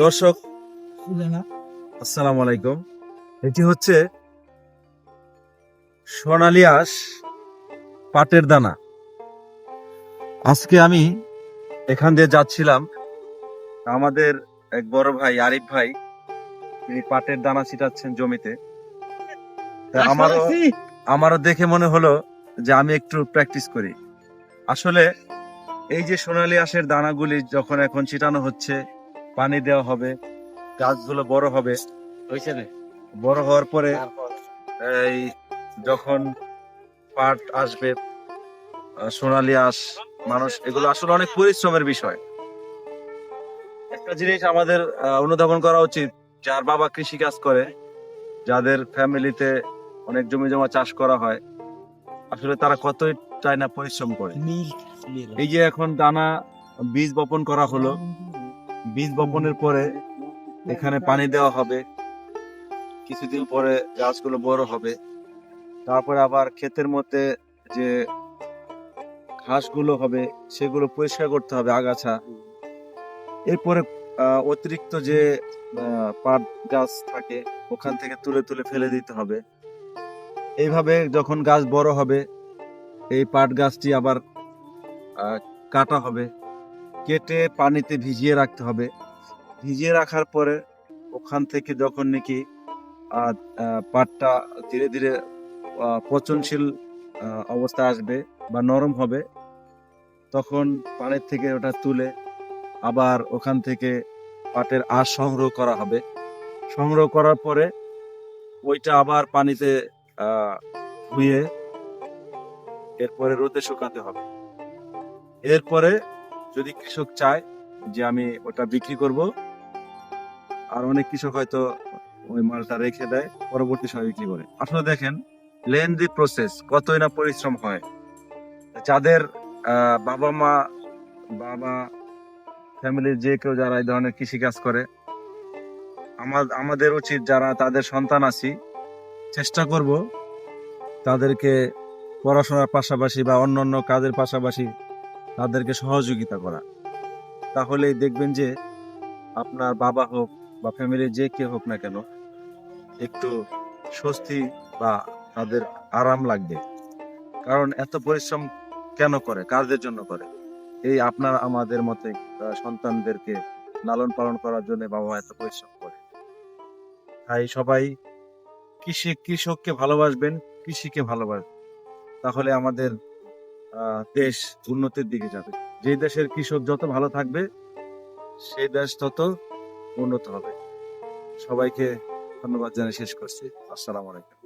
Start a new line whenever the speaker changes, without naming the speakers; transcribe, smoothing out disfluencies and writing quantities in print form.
দর্শক আসসালামু আলাইকুম। এটি হচ্ছে সোনালী আঁশ পাটের দানা। আজকে আমি এখান দিয়ে যাচ্ছিলাম, আমাদের এক বড় ভাই আরিফ ভাই তিনি পাটের দানা ছিটাচ্ছেন জমিতে। তা আমারও দেখে মনে হলো যে আমি একটু প্র্যাকটিস করি। আসলে এই যে সোনালী আঁশের দানাগুলি যখন এখন ছিটানো হচ্ছে, পানি দেওয়া হবে, গাছগুলো বড় হবে, বড় হওয়ার পরে এই যখন পাট আসবে, সোনালী আঁশ, মানুষ এগুলো আসলে অনেক পরিশ্রমের বিষয়। একটা জিনিস আমাদের অনুধাবন করা উচিত, যার বাবা কৃষি কাজ করে, যাদের ফ্যামিলিতে অনেক জমি জমা চাষ করা হয়, আসলে তারা কতটাই না পরিশ্রম করে। এই যে এখন দানা বীজ বপন করা হলো, বীজ বপনের পরে এখানে পানি দেওয়া হবে, কিছুদিন পরে গাছগুলো বড় হবে, তারপরে আবার ক্ষেতের মধ্যে যে ঘাসগুলো হবে সেগুলো পরিষ্কার করতে হবে, আগাছা। এরপরে অতিরিক্ত যে পাট গাছ থাকে ওখান থেকে তুলে তুলে ফেলে দিতে হবে। এইভাবে যখন গাছ বড় হবে, এই পাট গাছটি আবার কাটা হবে, কেটে পানিতে ভিজিয়ে রাখতে হবে। ভিজিয়ে রাখার পরে ওখান থেকে যখন নাকি পাটটা ধীরে ধীরে পচনশীল অবস্থায় আসবে বা নরম হবে, তখন পানির থেকে ওটা তুলে আবার ওখান থেকে পাটের আঁশ সংগ্রহ করা হবে। সংগ্রহ করার পরে ওইটা আবার পানিতে ধুয়ে এরপরে রোদে শুকাতে হবে। এরপরে যদি কৃষক চায় যে আমি ওটা বিক্রি করব, আর অনেক কৃষক হয়তো ওই মালটা রেখে দেয়, পরবর্তী সময় বিক্রি করে। আসলে দেখেন লেন্দি প্রসেস, কতই না পরিশ্রম হয়। যাদের বাবা মা বাবা ফ্যামিলির যে কেউ যারা এই ধরনের কৃষি কাজ করে, আমাদের উচিত যারা তাদের সন্তান আছি, চেষ্টা করব তাদেরকে পড়াশোনার পাশাপাশি বা অন্যান্য কাজের পাশাপাশি তাদেরকে সহযোগিতা করা। তাহলেই দেখবেন যে আপনার বাবা হোক বা ফ্যামিলির যে কেউ হোক না কেন, একটু স্বস্তি বা তাদের আরাম লাগবে। কারণ এত পরিশ্রম কেন করে? কাজের জন্য করে। এই আপনার আমাদের মতে সন্তানদেরকে লালন পালন করার জন্য বাবা মা এত পরিশ্রম করে। তাই সবাই কৃষককে ভালোবাসবেন, কৃষিকে ভালোবাসবেন, তাহলে আমাদের দেশ উন্নতির দিকে যাবে। যে দেশের কৃষক যত ভালো থাকবে সেই দেশ তত উন্নত হবে। সবাইকে ধন্যবাদ জানিয়ে শেষ করছি। আসসালামু আলাইকুম।